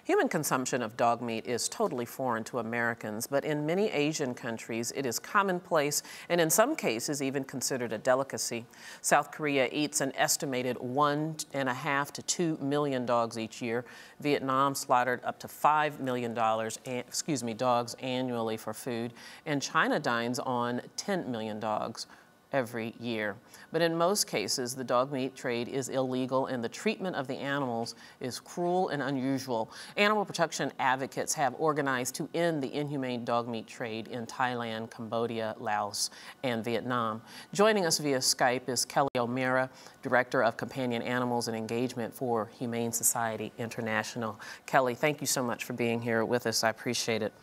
Human consumption of dog meat is totally foreign to Americans, but in many Asian countries it is commonplace and in some cases even considered a delicacy. South Korea eats an estimated 1.5 to 2 million dogs each year. Vietnam slaughtered up to $5 million dogs annually for food, and China dines on 10 million dogs every year. But in most cases, the dog meat trade is illegal and the treatment of the animals is cruel and unusual. Animal protection advocates have organized to end the inhumane dog meat trade in Thailand, Cambodia, Laos, and Vietnam. Joining us via Skype is Kelly O'Meara, Director of Companion Animals and Engagement for Humane Society International. Kelly, thank you so much for being here with us. I appreciate it.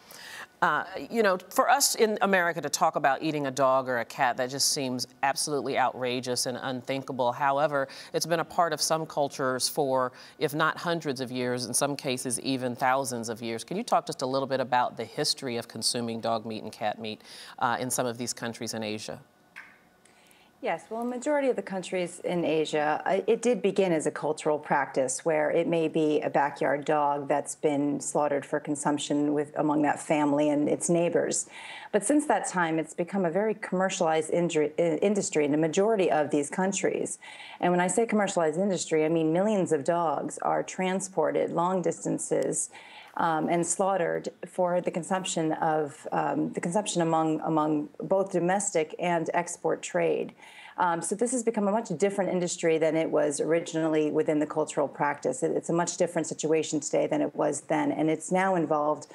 You know, for us in America to talk about eating a dog or a cat, that just seems absolutely outrageous and unthinkable. However, it's been a part of some cultures for, if not hundreds of years, in some cases even thousands of years. Can you talk just a little bit about the history of consuming dog meat and cat meat in some of these countries in Asia? Yes, well, a majority of the countries in Asia, it did begin as a cultural practice where it may be a backyard dog that's been slaughtered for consumption among that family and its neighbors. But since that time, it's become a very commercialized industry in a majority of these countries. And when I say commercialized industry, I mean millions of dogs are transported long distances and slaughtered for the consumption among both domestic and export trade. So this has become a much different industry than it was originally within the cultural practice. It's a much different situation today than it was then, and it's now involved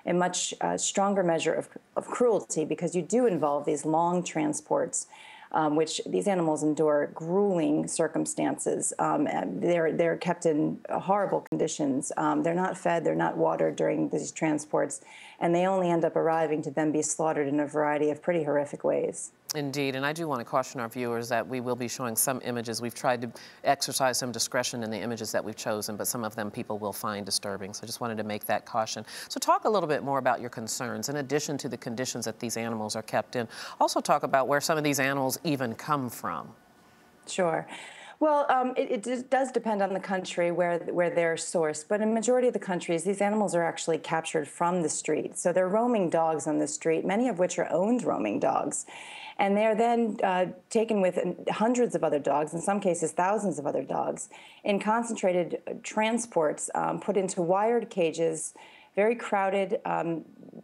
a much stronger measure of cruelty because you do involve these long transports. Which these animals endure grueling circumstances. They're kept in horrible conditions. They're not fed, they're not watered during these transports, and they only end up arriving to then be slaughtered in a variety of pretty horrific ways. Indeed, and I do want to caution our viewers that we will be showing some images. We've tried to exercise some discretion in the images that we've chosen, but some of them people will find disturbing. So I just wanted to make that caution. So talk a little bit more about your concerns. In addition to the conditions that these animals are kept in, also talk about where some of these animals even come from. Sure. Well, it does depend on the country where they're sourced, but in a majority of the countries, these animals are actually captured from the street. So they're roaming dogs on the street, many of which are owned roaming dogs. And they're then taken with hundreds of other dogs, in some cases thousands of other dogs, in concentrated transports, put into wired cages, very crowded.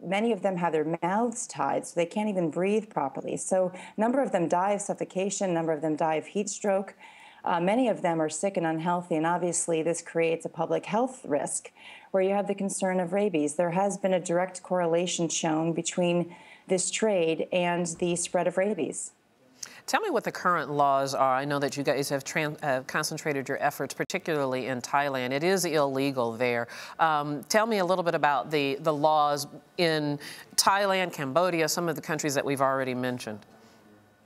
Many of them have their mouths tied, so they can't even breathe properly. So a number of them die of suffocation, a number of them die of heat stroke. Many of them are sick and unhealthy, and obviously this creates a public health risk where you have the concern of rabies. There has been a direct correlation shown between this trade and the spread of rabies. Tell me what the current laws are. I know that you guys have concentrated your efforts, particularly in Thailand. It is illegal there. Tell me a little bit about the laws in Thailand, Cambodia, some of the countries that we've already mentioned.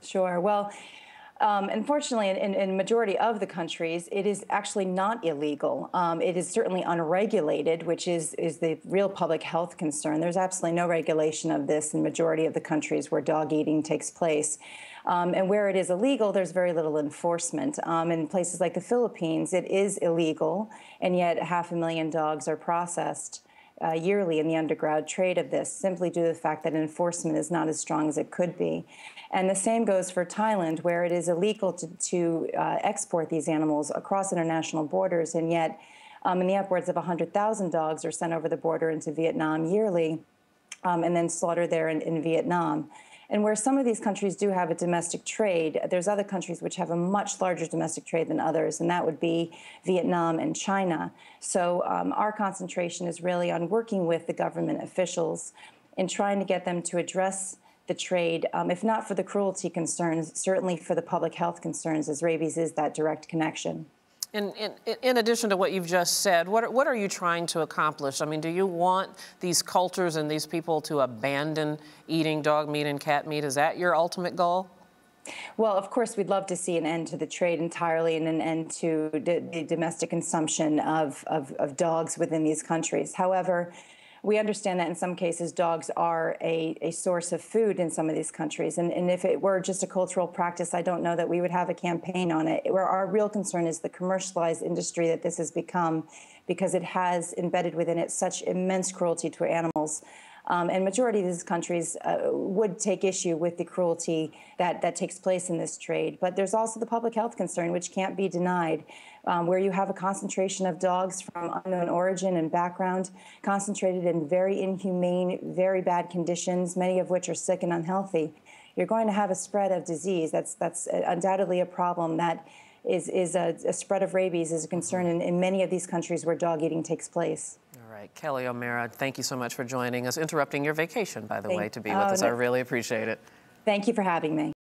Sure. Well, unfortunately, in majority of the countries, it is actually not illegal. It is certainly unregulated, which is the real public health concern. There's absolutely no regulation of this in majority of the countries where dog eating takes place. And where it is illegal, there's very little enforcement. In places like the Philippines, it is illegal, and yet 500,000 dogs are processed yearly in the underground trade of this, simply due to the fact that enforcement is not as strong as it could be. And the same goes for Thailand, where it is illegal to export these animals across international borders, and yet in the upwards of 100,000 dogs are sent over the border into Vietnam yearly and then slaughtered there in Vietnam. And where some of these countries do have a domestic trade, there's other countries which have a much larger domestic trade than others, and that would be Vietnam and China. So our concentration is really on working with the government officials and trying to get them to address the trade, if not for the cruelty concerns, certainly for the public health concerns, as rabies is that direct connection. In addition to what you've just said, what are you trying to accomplish? I mean, do you want these cultures and these people to abandon eating dog meat and cat meat? Is that your ultimate goal? Well, of course, we'd love to see an end to the trade entirely and an end to the domestic consumption of dogs within these countries. However, we understand that in some cases dogs are a source of food in some of these countries. And if it were just a cultural practice, I don't know that we would have a campaign on it. Where our real concern is the commercialized industry that this has become, because it has embedded within it such immense cruelty to animals. And majority of these countries would take issue with the cruelty that takes place in this trade. But there's also the public health concern, which can't be denied, where you have a concentration of dogs from unknown origin and background, concentrated in very inhumane, very bad conditions, many of which are sick and unhealthy. You're going to have a spread of disease. That's undoubtedly a problem. That is a spread of rabies is a concern in many of these countries where dog eating takes place. All right, Kelly O'Mara, thank you so much for joining us, interrupting your vacation, by the way, to be with us. No. I really appreciate it. Thank you for having me.